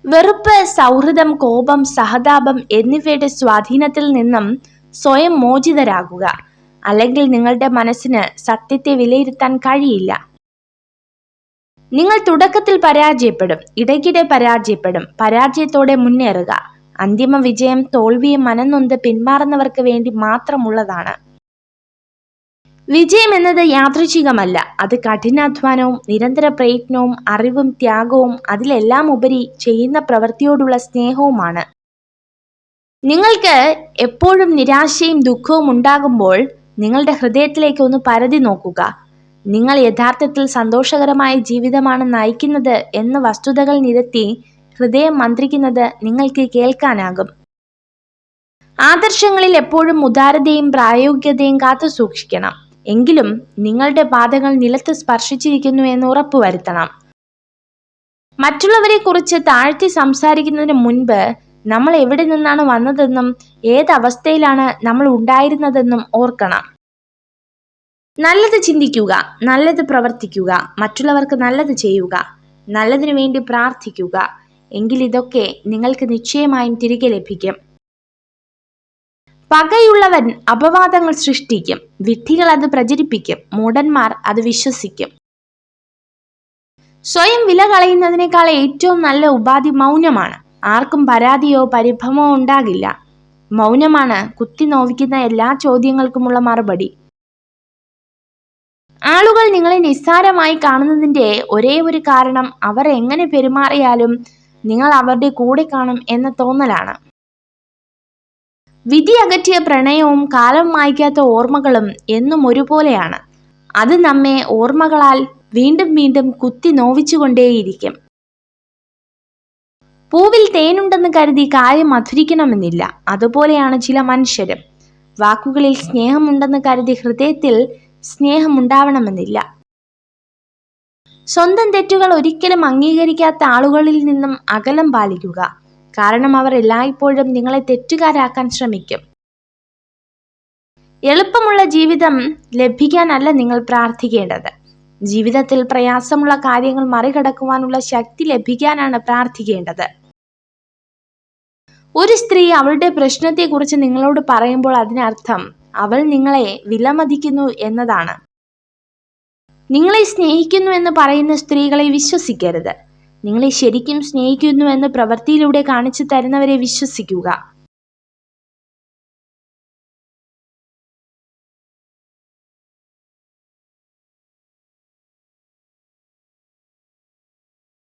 വെറുപ്പ്, സൗഹൃദം, കോപം, സഹതാപം എന്നിവയുടെ സ്വാധീനത്തിൽ നിന്നും സ്വയം മോചിതരാകുക. അല്ലെങ്കിൽ നിങ്ങളുടെ മനസ്സിന് സത്യത്തെ വിലയിരുത്താൻ കഴിയില്ല. നിങ്ങൾ തുടക്കത്തിൽ പരാജയപ്പെടും, ഇടയ്ക്കിടെ പരാജയപ്പെടും. പരാജയത്തോടെ മുന്നേറുക. അന്തിമ വിജയം തോൽവിയെ മനംനൊന്ത് പിന്മാറുന്നവർക്ക് വേണ്ടി മാത്രമുള്ളതാണ്. വിജയം എന്നത് യാദൃച്ഛികമല്ല. അത് കഠിനാധ്വാനവും നിരന്തര പ്രയത്നവും അറിവും ത്യാഗവും അതിലെല്ലാം ഉപരി ചെയ്യുന്ന പ്രവൃത്തിയോടുള്ള സ്നേഹവുമാണ്. നിങ്ങൾക്ക് എപ്പോഴും നിരാശയും ദുഃഖവും ഉണ്ടാകുമ്പോൾ നിങ്ങളുടെ ഹൃദയത്തിലേക്ക് ഒന്ന് പരതി നോക്കുക. നിങ്ങൾ യഥാർത്ഥത്തിൽ സന്തോഷകരമായ ജീവിതമാണ് നയിക്കുന്നത് എന്ന വസ്തുതകൾ നിരത്തി ഹൃദയം മന്ത്രിക്കുന്നത് നിങ്ങൾക്ക് കേൾക്കാനാകും. ആദർശങ്ങളിൽ എപ്പോഴും ഉദാരതയും പ്രായോഗികതയും കാത്തു സൂക്ഷിക്കണം. എങ്കിലും നിങ്ങളുടെ പാദങ്ങൾ നിലത്ത് സ്പർശിച്ചിരിക്കുന്നു എന്ന് ഉറപ്പുവരുത്തണം. മറ്റുള്ളവരെ കുറിച്ച് താഴ്ത്തി സംസാരിക്കുന്നതിന് മുൻപ് നമ്മൾ എവിടെ നിന്നാണ് വന്നതെന്നും ഏതവസ്ഥയിലാണ് നമ്മൾ ഉണ്ടായിരുന്നതെന്നും ഓർക്കണം. നല്ലത് ചിന്തിക്കുക, നല്ലത് പ്രവർത്തിക്കുക, മറ്റുള്ളവർക്ക് നല്ലത് ചെയ്യുക, നല്ലതിനു വേണ്ടി പ്രാർത്ഥിക്കുക. എങ്കിൽ ഇതൊക്കെ നിങ്ങൾക്ക് നിശ്ചയമായും തിരികെ ലഭിക്കും. പകയുള്ളവൻ അപവാദങ്ങൾ സൃഷ്ടിക്കും, വിഡ്ഢികൾ അത് പ്രചരിപ്പിക്കും, മൂഢന്മാർ അത് വിശ്വസിക്കും. സ്വയം വില കളയുന്നതിനേക്കാൾ ഏറ്റവും നല്ല ഉപാധി മൗനമാണ്. ആർക്കും പരാതിയോ പരിഭവമോ ഉണ്ടാകില്ല. മൗനമാണ് കുത്തി നോവിക്കുന്ന എല്ലാ ചോദ്യങ്ങൾക്കുമുള്ള മറുപടി. ആളുകൾ നിങ്ങളെ നിസ്സാരമായി കാണുന്നതിന്റെ ഒരേ ഒരു കാരണം അവർ എങ്ങനെ പെരുമാറിയാലും നിങ്ങൾ അവരുടെ കൂടെ കാണും എന്ന തോന്നലാണ്. വിധി അകറ്റിയ പ്രണയവും കാലം മായ്ക്കാത്ത ഓർമ്മകളും എന്നും ഒരുപോലെയാണ്. അത് നമ്മെ ഓർമ്മകളാൽ വീണ്ടും വീണ്ടും കുത്തി നോവിച്ചുകൊണ്ടേയിരിക്കും. പൂവിൽ തേനുണ്ടെന്ന് കരുതി കായ മധുരിക്കണമെന്നില്ല. അതുപോലെയാണ് ചില മനുഷ്യരും. വാക്കുകളിൽ സ്നേഹമുണ്ടെന്ന് കരുതി ഹൃദയത്തിൽ സ്നേഹമുണ്ടാവണമെന്നില്ല. സ്വന്തം തെറ്റുകൾ ഒരിക്കലും അംഗീകരിക്കാത്ത ആളുകളിൽ നിന്നും അകലം പാലിക്കുക. കാരണം അവർ എല്ലായ്പ്പോഴും നിങ്ങളെ തെറ്റുകാരാക്കാൻ ശ്രമിക്കും. എളുപ്പമുള്ള ജീവിതം ലഭിക്കാനല്ല നിങ്ങൾ പ്രാർത്ഥിക്കേണ്ടത്. ജീവിതത്തിൽ പ്രയാസമുള്ള കാര്യങ്ങൾ മറികടക്കുവാനുള്ള ശക്തി ലഭിക്കാനാണ് പ്രാർത്ഥിക്കേണ്ടത്. ഒരു സ്ത്രീ അവളുടെ പ്രശ്നത്തെക്കുറിച്ച് നിങ്ങളോട് പറയുമ്പോൾ അതിനർത്ഥം അവൾ നിങ്ങളെ വിലമതിക്കുന്നു എന്നതാണ്. നിങ്ങളെ സ്നേഹിക്കുന്നു എന്ന് പറയുന്ന സ്ത്രീകളെ വിശ്വസിക്കരുത്. നിങ്ങളെ ശരിക്കും സ്നേഹിക്കുന്നു എന്ന് പ്രവൃത്തിയിലൂടെ കാണിച്ചു തരുന്നവരെ വിശ്വസിക്കുക.